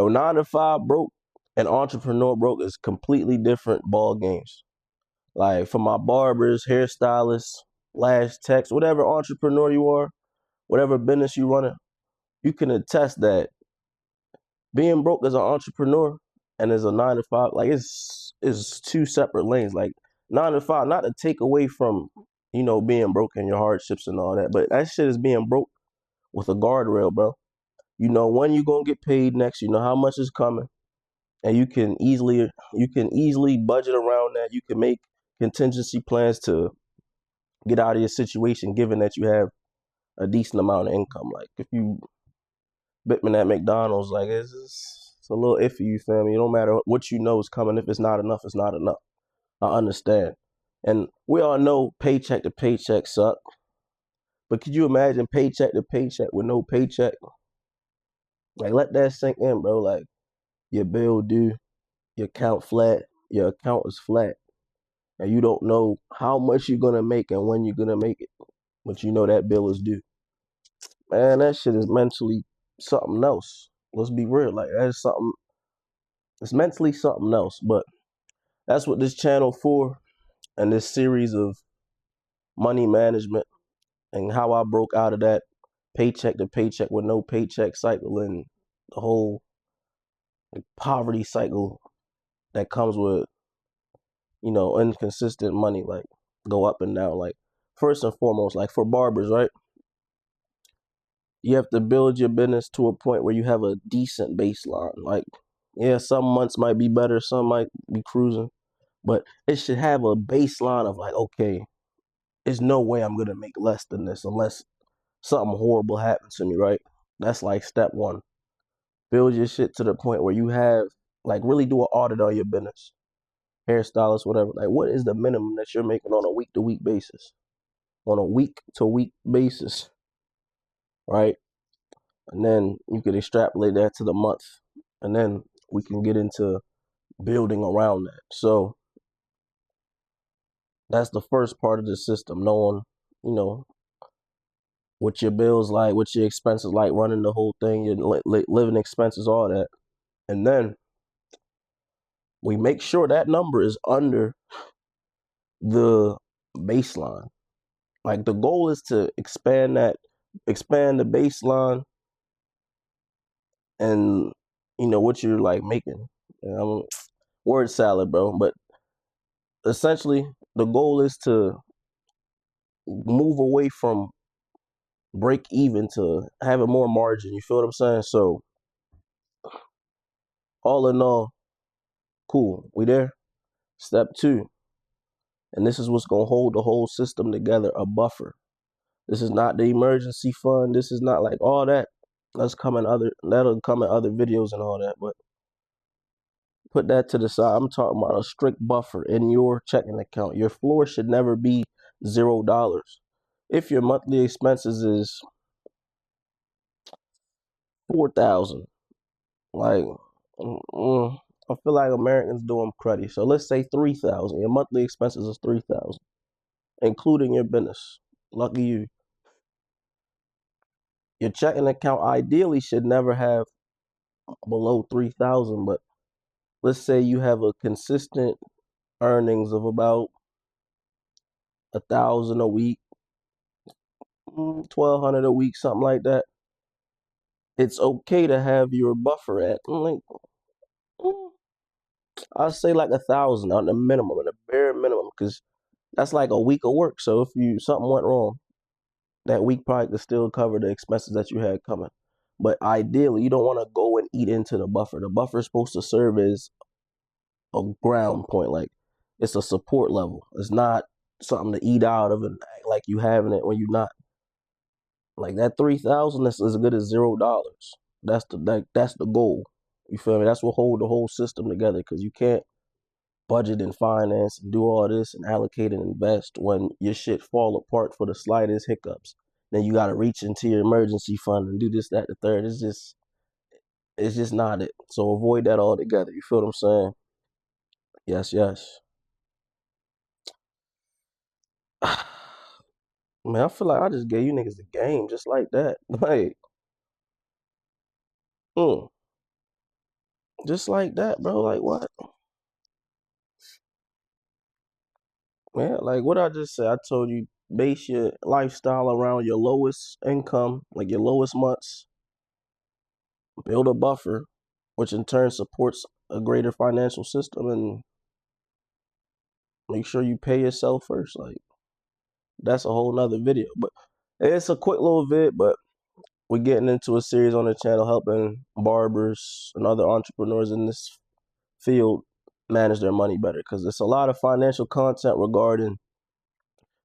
Yo, 9 to 5 broke and entrepreneur broke is completely different ball games. Like for my barbers, hairstylists, lash techs, whatever entrepreneur you are, whatever business you run, you can attest that being broke as an entrepreneur and as a 9 to 5, like it's two separate lanes. Like 9 to 5, not to take away from being broke and your hardships and all that, but that shit is being broke with a guardrail, bro. You know when you gonna get paid next. You know how much is coming, and you can easily budget around that. You can make contingency plans to get out of your situation, given that you have a decent amount of income. Like if you Bitman at McDonald's, like it's a little iffy. You feel me? No matter what you know is coming. If it's not enough, it's not enough. I understand, and we all know paycheck to paycheck suck. But could you imagine paycheck to paycheck with no paycheck? Like let that sink in, bro. Like your bill due, your account flat, your account is flat, and you don't know how much you're gonna make and when you're gonna make it, but you know that bill is due. Man, that shit is mentally something else. Let's be real, like that's something. It's mentally something else, but that's what this channel for, and this series of money management and how I broke out of that paycheck to paycheck with no paycheck cycle and the whole poverty cycle that comes with inconsistent money, like go up and down. Like first and foremost, like for barbers, right? You have to build your business to a point where you have a decent baseline. Like, yeah, some months might be better, some might be cruising, but it should have a baseline of like, okay, there's no way I'm gonna make less than this unless something horrible happens to me, right? That's like step one. Build your shit to the point where you have like really do an audit on your business, hairstylist, whatever. Like, what is the minimum that you're making on a week to week basis? On a week to week basis, right? And then you could extrapolate that to the month, and then we can get into building around that. So that's the first part of the system, knowing, you know, what your bills like, what your expenses like, running the whole thing, your living expenses, all that. And then we make sure that number is under the baseline. Like the goal is to expand the baseline and what you're like making. Word salad, bro. But essentially, the goal is to move away from break even to having more margin. You feel what I'm saying? So all in all, cool. We there? Step two, and this is what's gonna hold the whole system together: a buffer. This is not the emergency fund. This is not like all that. That'll come in other videos and all that. But put that to the side. I'm talking about a strict buffer in your checking account. Your floor should never be $0. If your monthly expenses is 4,000, like I feel like Americans do them cruddy. So let's say 3,000. Your monthly expenses is 3,000, including your business. Lucky you. Your checking account ideally should never have below 3,000, but let's say you have a consistent earnings of about 1,000 a week, 1,200 a week, something like that. It's okay to have your buffer at like mm, I'll say like 1,000 on the minimum, the bare minimum, because that's like a week of work. So if something went wrong, that week probably could still cover the expenses that you had coming. But ideally, you don't want to go and eat into the buffer. The buffer is supposed to serve as a ground point, like it's a support level. It's not something to eat out of and act like you having it when you're not. Like that 3,000 is as good as $0. That's the goal. You feel me? That's what hold the whole system together, because you can't budget and finance and do all this and allocate and invest when your shit fall apart for the slightest hiccups. Then you gotta reach into your emergency fund and do this, that, the third. It's just not it. So avoid that altogether. You feel what I'm saying? Yes, yes. Man, I feel like I just gave you niggas a game just like that. Like, mm. Just like that, bro. Like what? Man, like what I just said, I told you base your lifestyle around your lowest income, like your lowest months, build a buffer, which in turn supports a greater financial system, and make sure you pay yourself first. Like that's a whole nother video. But it's a quick little vid, but we're getting into a series on the channel helping barbers and other entrepreneurs in this field manage their money better, because there's a lot of financial content regarding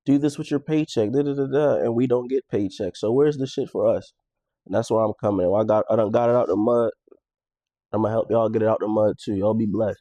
do this with your paycheck, da da da da, and we don't get paychecks. So where's the shit for us? And that's where I'm coming. I done got it out the mud. I'm gonna help y'all get it out the mud too. Y'all be blessed.